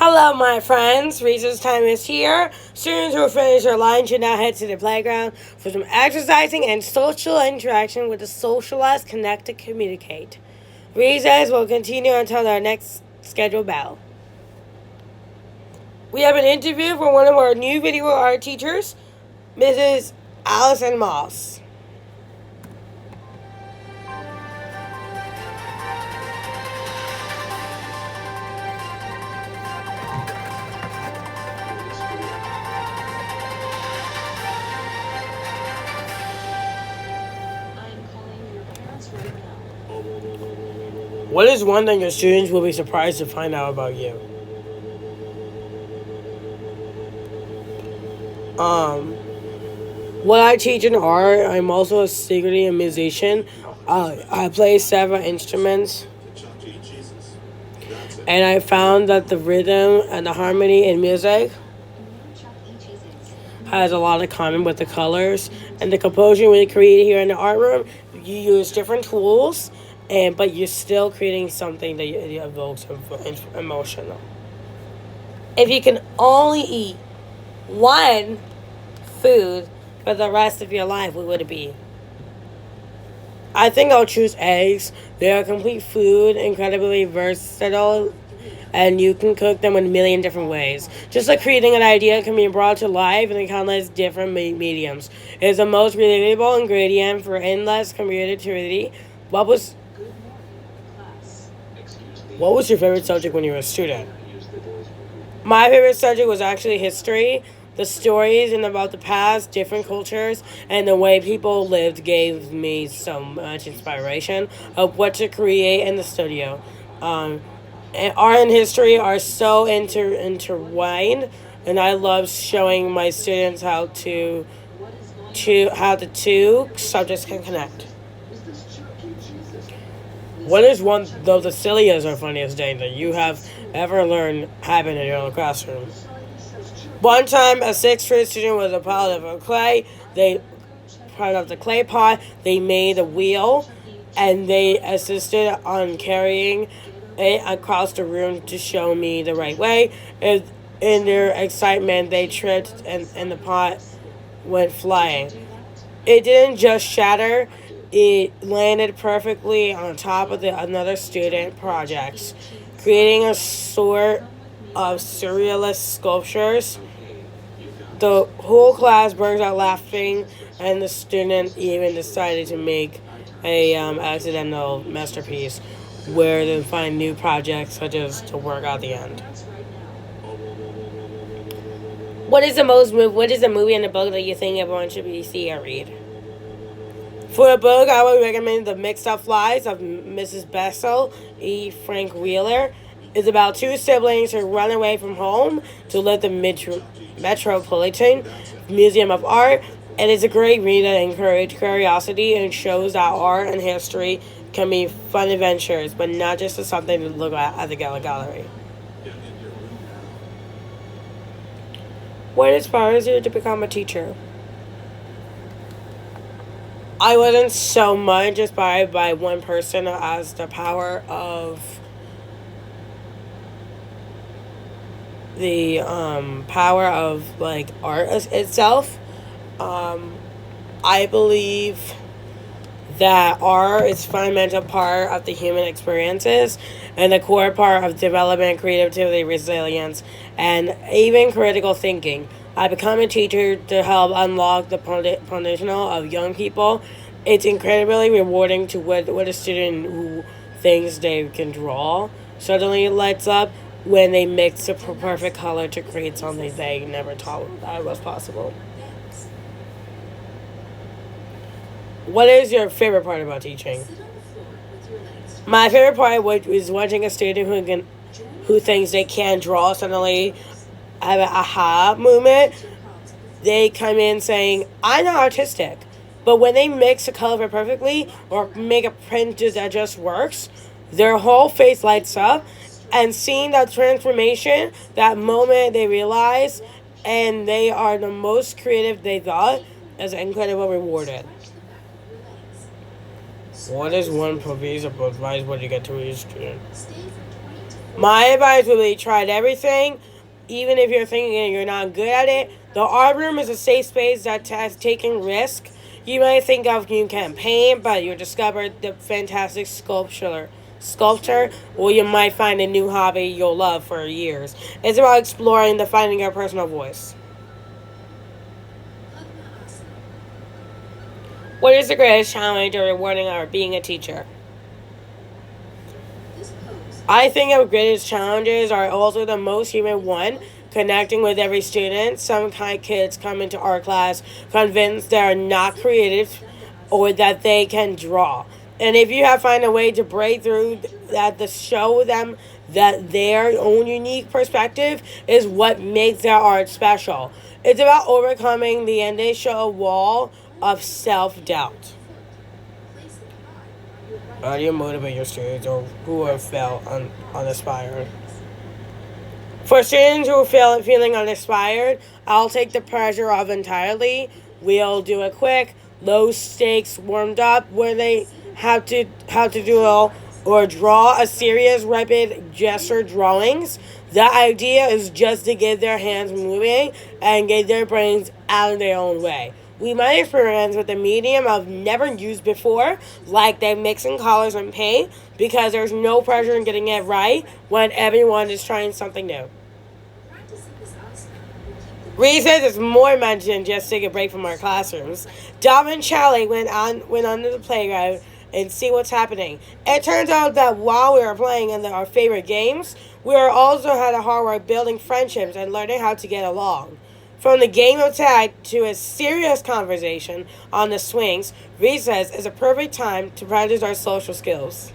Hello, my friends. Recess time is here. Students who finish their lunch should now head to the playground for some exercising and social interaction with the socialize, connect, and communicate. Recess will continue until our next scheduled bell. We have an interview for one of our new video art teachers, Mrs. Allison Moss. What is one thing your students will be surprised to find out about you? What I teach in art, I'm also secretly a musician. I play several instruments, and I found that the rhythm and the harmony in music has a lot in common with the colors and the composition we create here in the art room. You use different tools, but you're still creating something that evokes emotion. If you can only eat one food for the rest of your life, what would it be? I think I'll choose eggs. They are complete food, incredibly versatile, and you can cook them in a million different ways. Just like creating an idea can be brought to life in countless different mediums. It is the most relatable ingredient for endless creativity. What was your favorite subject when you were a student? My favorite subject was actually history. The stories and about the past, different cultures, and the way people lived gave me so much inspiration of what to create in the studio. And art and history are so intertwined, and I love showing my students how the two subjects can connect. What is one of the silliest or funniest thing that you have ever learned happened in your own classroom? One time, a sixth grade student was a part of the clay pot. They made a wheel, and they assisted on carrying it across the room to show me the right way. And in their excitement, they tripped, and the pot went flying. It didn't just shatter; it landed perfectly on top of another student projects, creating a sort of surrealist sculptures. The whole class burst out laughing, and the student even decided to make a accidental masterpiece where they find new projects such as to work out the end. What is the movie and the book that you think everyone should see or read? For a book, I would recommend The Mixed Up Lives of Mrs. Bessel, E. Frank Wheeler. It's about two siblings who run away from home to live the Metropolitan Museum of Art. It is a great read that encourages curiosity and shows that art and history can be fun adventures, but not just something to look at the gallery. What inspires you to become a teacher? I wasn't so much inspired by one person as the power of art itself. I believe that art is a fundamental part of the human experiences and a core part of development, creativity, resilience, and even critical thinking. I become a teacher to help unlock the potential of young people. It's incredibly rewarding to what a student who thinks they can draw suddenly lights up when they mix a perfect color to create something they never thought that was possible. What is your favorite part about teaching? My favorite part is watching a student who thinks they can't draw suddenly have an aha moment. They come in saying, "I'm not artistic," but when they mix the color perfectly or make a print that just works, their whole face lights up. And seeing that transformation, that moment they realize, and they are the most creative they thought, is incredibly rewarded. What is one piece of advice would you get to each student? My advice would be try everything, even if you're thinking you're not good at it. The art room is a safe space that has taken risk. You might think of you can paint, but you discovered the fantastic sculpture, or you might find a new hobby you'll love for years. It's about exploring the finding your personal voice. What is the greatest challenge or rewarding of being a teacher? I think our greatest challenges are also the most human one, connecting with every student. Some kind of kids come into our class convinced they are not creative or that they can draw. And if you have find a way to break through that to show them that their own unique perspective is what makes their art special. It's about overcoming the initial wall of self-doubt. How do you motivate your students or who have felt uninspired? For students who feel feeling uninspired, I'll take the pressure off entirely. We'll do a quick, low stakes warmed up where they have to do or draw a serious rapid gesture drawings. The idea is just to get their hands moving and get their brains out of their own way. We might experience with a medium I've never used before, like they mixing colors and paint, because there's no pressure in getting it right when everyone is trying something new. Recess is more meant than just take a break from our classrooms. Dom and Charlie went onto the playground and see what's happening. It turns out that while we were playing in our favorite games, we were also had a hard work building friendships and learning how to get along. From the game of tag to a serious conversation on the swings, recess is a perfect time to practice our social skills.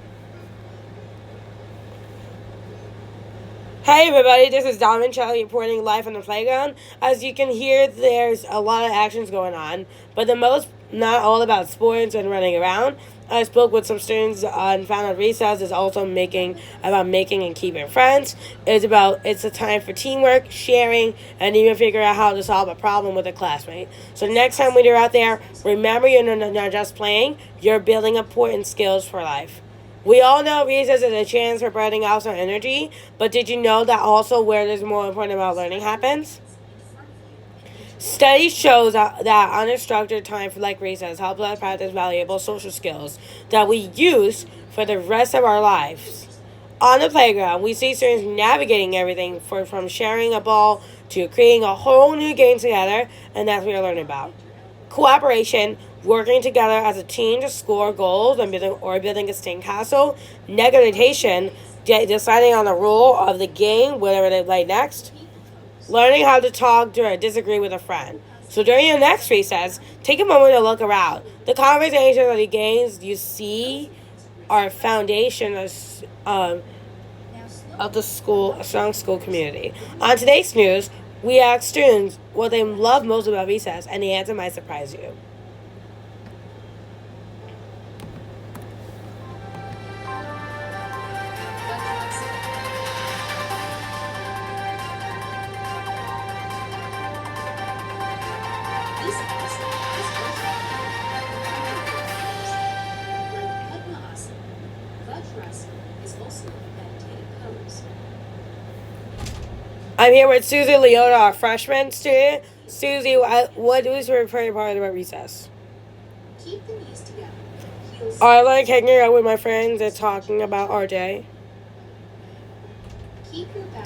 Hey everybody, this is Dom and Charlie reporting live on the playground. As you can hear, there's a lot of actions going on, but the most not all about sports and running around. I spoke with some students and found out recess is also making and keeping friends. It's a time for teamwork, sharing, and even figure out how to solve a problem with a classmate. So next time when you're out there, remember you're not just playing, you're building important skills for life. We all know recess is a chance for burning out some energy, but did you know that also where there's more important about learning happens? Studies shows that unstructured time for like recess helps us practice valuable social skills that we use for the rest of our lives. On the playground, we see students navigating everything from sharing a ball to creating a whole new game together, and that's what we're learning about. Cooperation, working together as a team to score goals and building a sting castle. Negotiation, deciding on the rule of the game, whatever they play next. Learning how to talk or disagree with a friend. So during your next recess, take a moment to look around. The conversations and the games you see are a foundation of the school, a strong school community. On today's news, we asked students what they love most about recess, and the answer might surprise you. I'm here with Susie Leota, our freshman student. Susie, what was your favorite part about recess? Keep the knees together. I like hanging out with my friends and talking about our day.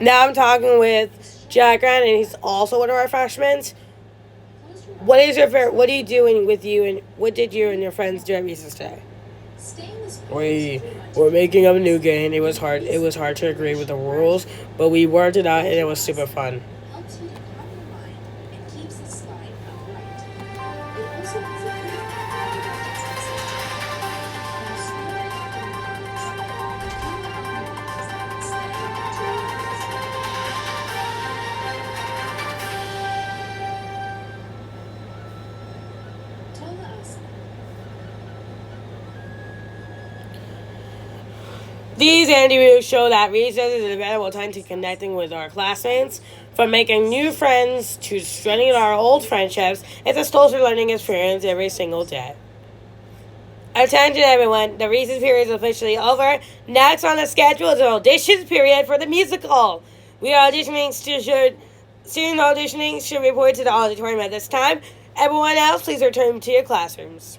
Now I'm talking with Jack Grant, and he's also one of our freshmen. What is your favorite? What are you doing with you, and what did you and your friends do at recess today? We were making up a new game. It was hard. It was hard to agree with the rules, but we worked it out, and it was super fun. These interviews show that recess is a valuable time to connecting with our classmates. From making new friends to strengthening our old friendships, it's a social learning experience every single day. Attention everyone, the recess period is officially over. Next on the schedule is an auditions period for the musical. We are auditioning student auditioning should report to the auditorium at this time. Everyone else, please return to your classrooms.